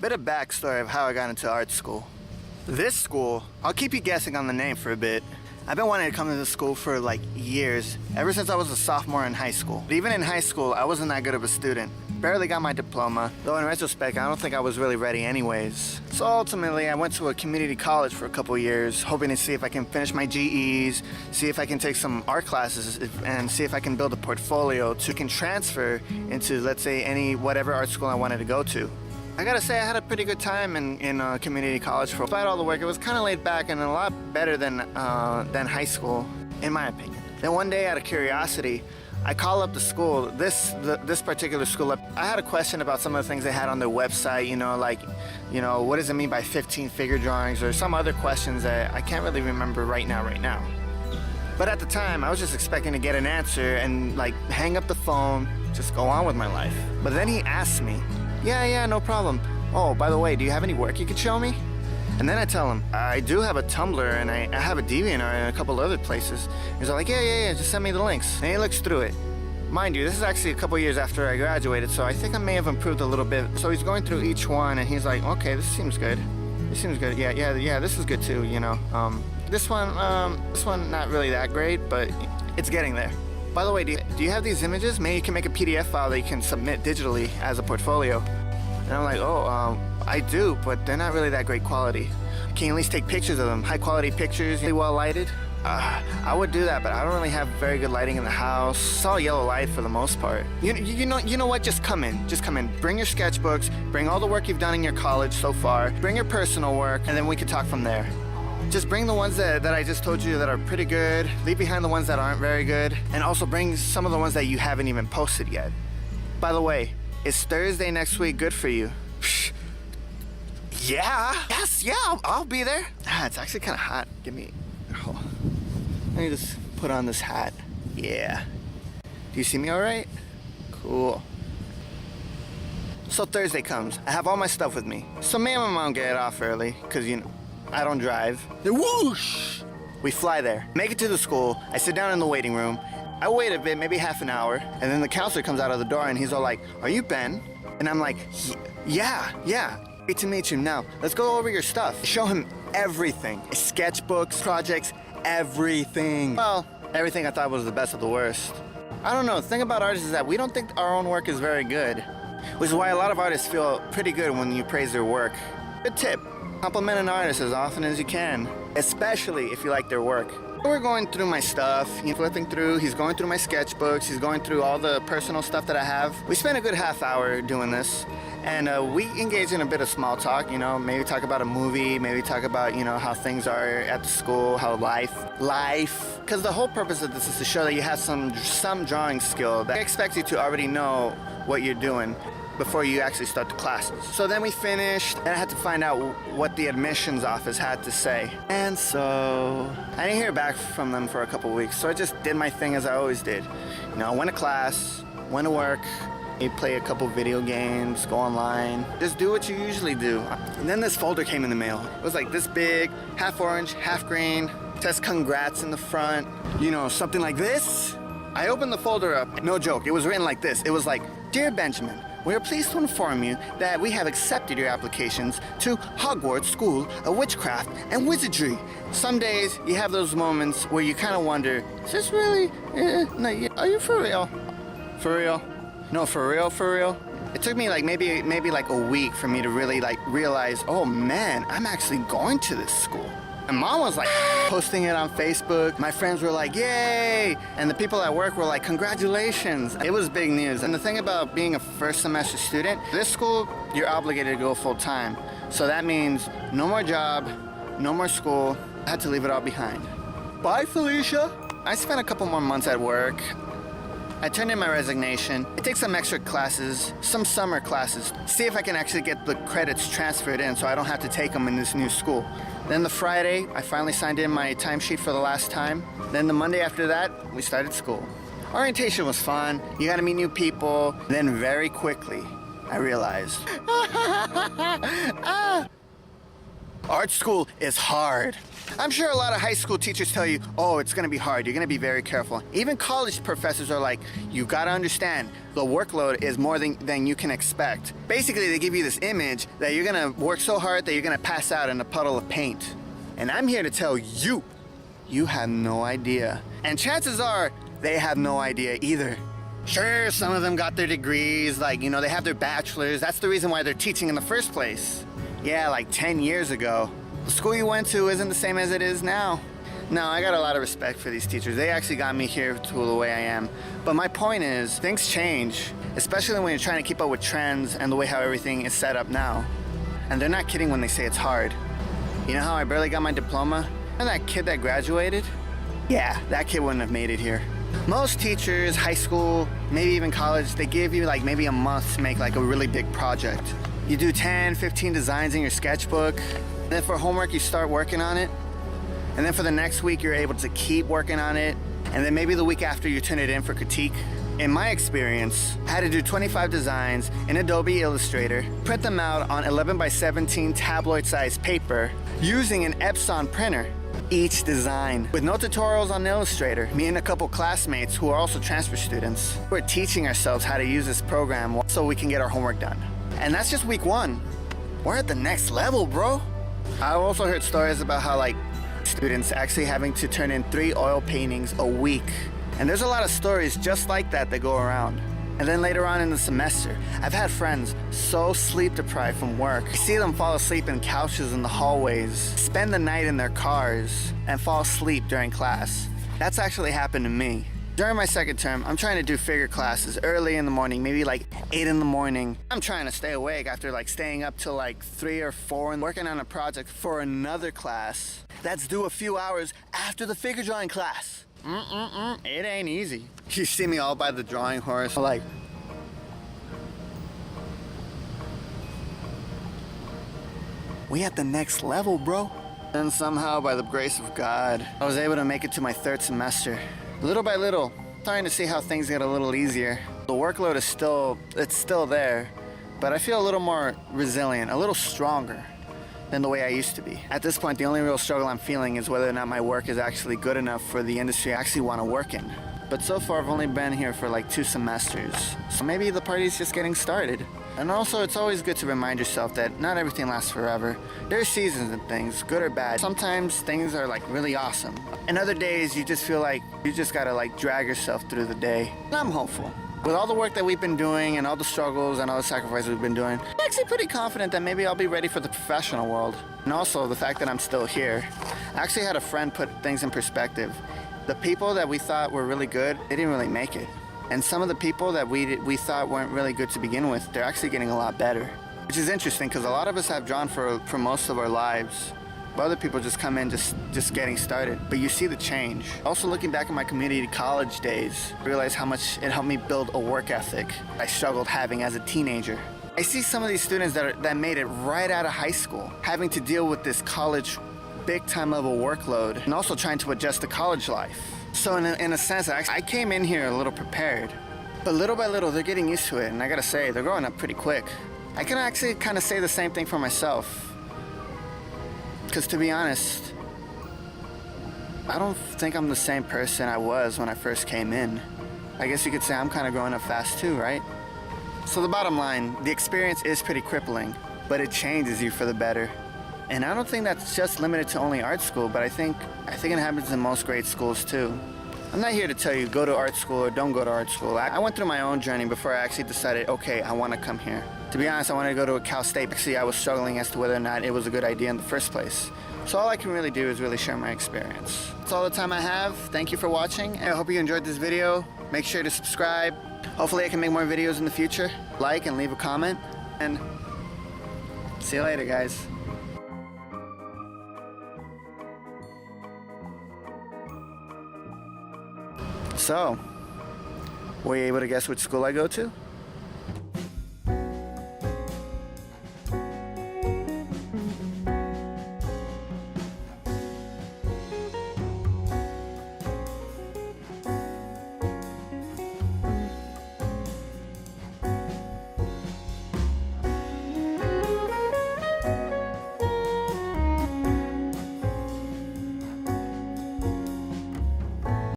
Bit of backstory of how I got into art school. This school, I'll keep you guessing on the name for a bit. I've been wanting to come to this school for like years, ever since I was a sophomore in high school. But even in high school, I wasn't that good of a student. Barely got my diploma, though in retrospect, I don't think I was really ready anyways. So ultimately, I went to a community college for a couple years, hoping to see if I can finish my GEs, see if I can take some art classes, and see if I can build a portfolio to can transfer into, let's say, whatever art school I wanted to go to. I gotta say, I had a pretty good time in community college. Despite all the work, it was kind of laid back and a lot better than high school, in my opinion. Then one day, out of curiosity, I call up the school, this particular school. I had a question about some of the things they had on their website, what does it mean by 15 figure drawings, or some other questions that I can't really remember right now. But at the time, I was just expecting to get an answer and like hang up the phone, just go on with my life. But then he asked me, yeah, no problem. Oh, by the way, do you have any work you could show me? And then I tell him, I do have a Tumblr and I have a DeviantArt and a couple other places. He's like, yeah, just send me the links. And he looks through it. Mind you, this is actually a couple years after I graduated, so I think I may have improved a little bit. So he's going through each one and he's like, okay, this seems good. Yeah, this is good too, This one, not really that great, but it's getting there. By the way, do you have these images? Maybe you can make a PDF file that you can submit digitally as a portfolio. And I'm like, I do, but they're not really that great quality. Can you at least take pictures of them? High quality pictures, really well lighted? I would do that, but I don't really have very good lighting in the house. It's all yellow light for the most part. You know what? Just come in. Bring your sketchbooks, bring all the work you've done in your college so far, bring your personal work, and then we can talk from there. Just bring the ones that I just told you that are pretty good, leave behind the ones that aren't very good, and also bring some of the ones that you haven't even posted yet. By the way, is Thursday next week good for you? Yeah, I'll be there. It's actually kind of hot. Let me just put on this hat. Yeah. Do you see me all right? Cool. So Thursday comes. I have all my stuff with me. So me and my mom get off early, because, I don't drive. Then whoosh! We fly there. Make it to the school. I sit down in the waiting room. I wait a bit, maybe half an hour, and then the counselor comes out of the door and he's all like, "Are you Ben?" And I'm like, yeah. Great to meet you. Now, let's go over your stuff. I show him everything. Sketchbooks, projects, everything. Well, everything I thought was the best of the worst. I don't know, the thing about artists is that we don't think our own work is very good, which is why a lot of artists feel pretty good when you praise their work. Good tip. Compliment an artist as often as you can, especially if you like their work. We're going through my stuff, flipping through, he's going through my sketchbooks, he's going through all the personal stuff that I have. We spent a good half hour doing this, and we engage in a bit of small talk, maybe talk about a movie, maybe talk about, how things are at the school, how life. Because the whole purpose of this is to show that you have some drawing skill that expects you to already know what you're doing before you actually start the classes. So then we finished, and I had to find out what the admissions office had to say. And so I didn't hear back from them for a couple weeks, so I just did my thing as I always did. I went to class, went to work, maybe play a couple video games, go online, just do what you usually do. And then this folder came in the mail. It was like this big, half orange, half green, says congrats in the front, something like this. I opened the folder up, no joke, it was written like this. It was like, "Dear Benjamin, we are pleased to inform you that we have accepted your applications to Hogwarts School of Witchcraft and Wizardry." Some days you have those moments where you kind of wonder, is this really, are you for real? For real? No, for real? It took me maybe like a week for me to really realize, oh man, I'm actually going to this school. And Mom was posting it on Facebook. My friends were like, yay! And the people at work were like, congratulations. It was big news. And the thing about being a first semester student, this school, you're obligated to go full time. So that means no more job, no more school. I had to leave it all behind. Bye, Felicia. I spent a couple more months at work. I turned in my resignation. I take some extra classes, some summer classes, see if I can actually get the credits transferred in so I don't have to take them in this new school. Then the Friday, I finally signed in my timesheet for the last time. Then the Monday after that, we started school. Orientation was fun. You got to meet new people. Then very quickly, I realized, art school is hard. I'm sure a lot of high school teachers tell you, oh, it's gonna be hard, you're gonna be very careful. Even college professors are like, you gotta understand, the workload is more than you can expect. Basically, they give you this image that you're gonna work so hard that you're gonna pass out in a puddle of paint. And I'm here to tell you, you have no idea. And chances are, they have no idea either. Sure, some of them got their degrees, like, you know, they have their bachelors. That's the reason why they're teaching in the first place. Yeah, like 10 years ago. The school you went to isn't the same as it is now. No, I got a lot of respect for these teachers. They actually got me here to the way I am. But my point is, things change, especially when you're trying to keep up with trends and the way how everything is set up now. And they're not kidding when they say it's hard. You know how I barely got my diploma? And that kid that graduated? Yeah, that kid wouldn't have made it here. Most teachers, high school, maybe even college, they give you like maybe a month to make like a really big project. You do 10, 15 designs in your sketchbook. Then for homework, you start working on it. And then for the next week, you're able to keep working on it. And then maybe the week after, you turn it in for critique. In my experience, I had to do 25 designs in Adobe Illustrator, print them out on 11 by 17 tabloid-sized paper using an Epson printer. Each design. With no tutorials on Illustrator, me and a couple classmates who are also transfer students, we're teaching ourselves how to use this program so we can get our homework done. And that's just week one. We're at the next level, bro. I've also heard stories about how like students actually having to turn in 3 oil paintings a week. And there's a lot of stories just like that go around. And then later on in the semester, I've had friends so sleep deprived from work. I see them fall asleep in couches in the hallways, spend the night in their cars, and fall asleep during class. That's actually happened to me. During my second term, I'm trying to do figure classes early in the morning, maybe like 8 in the morning. I'm trying to stay awake after like staying up till like 3 or 4 and working on a project for another class that's due a few hours after the figure drawing class. It ain't easy. You see me all by the drawing horse, like, we at the next level, bro. And somehow, by the grace of God, I was able to make it to my 3rd semester. Little by little, starting to see how things get a little easier. The workload is still there, but I feel a little more resilient, a little stronger than the way I used to be. At this point, the only real struggle I'm feeling is whether or not my work is actually good enough for the industry I actually want to work in. But so far, I've only been here for like 2 semesters, so maybe the party's just getting started. And also, it's always good to remind yourself that not everything lasts forever. There are seasons and things, good or bad. Sometimes things are like really awesome. And other days, you just feel like you just gotta like drag yourself through the day. And I'm hopeful. With all the work that we've been doing and all the struggles and all the sacrifices we've been doing, I'm actually pretty confident that maybe I'll be ready for the professional world. And also the fact that I'm still here. I actually had a friend put things in perspective. The people that we thought were really good, they didn't really make it. And some of the people that we thought weren't really good to begin with, they're actually getting a lot better. Which is interesting because a lot of us have drawn for most of our lives. But other people just come in just getting started. But you see the change. Also looking back at my community college days, I realized how much it helped me build a work ethic I struggled having as a teenager. I see some of these students that made it right out of high school, having to deal with this college big time level workload and also trying to adjust to college life. So in a sense, I came in here a little prepared. But little by little, they're getting used to it. And I gotta say, they're growing up pretty quick. I can actually kind of say the same thing for myself. Because to be honest, I don't think I'm the same person I was when I first came in. I guess you could say I'm kind of growing up fast too, right? So the bottom line, the experience is pretty crippling, but it changes you for the better. And I don't think that's just limited to only art school, but I think it happens in most grade schools too. I'm not here to tell you go to art school or don't go to art school. I went through my own journey before I actually decided, okay, I want to come here. To be honest, I wanted to go to a Cal State. Actually, I was struggling as to whether or not it was a good idea in the first place. So all I can really do is really share my experience. That's all the time I have. Thank you for watching. I hope you enjoyed this video. Make sure to subscribe. Hopefully I can make more videos in the future. Like and leave a comment. And see you later, guys. So, were you able to guess which school I go to?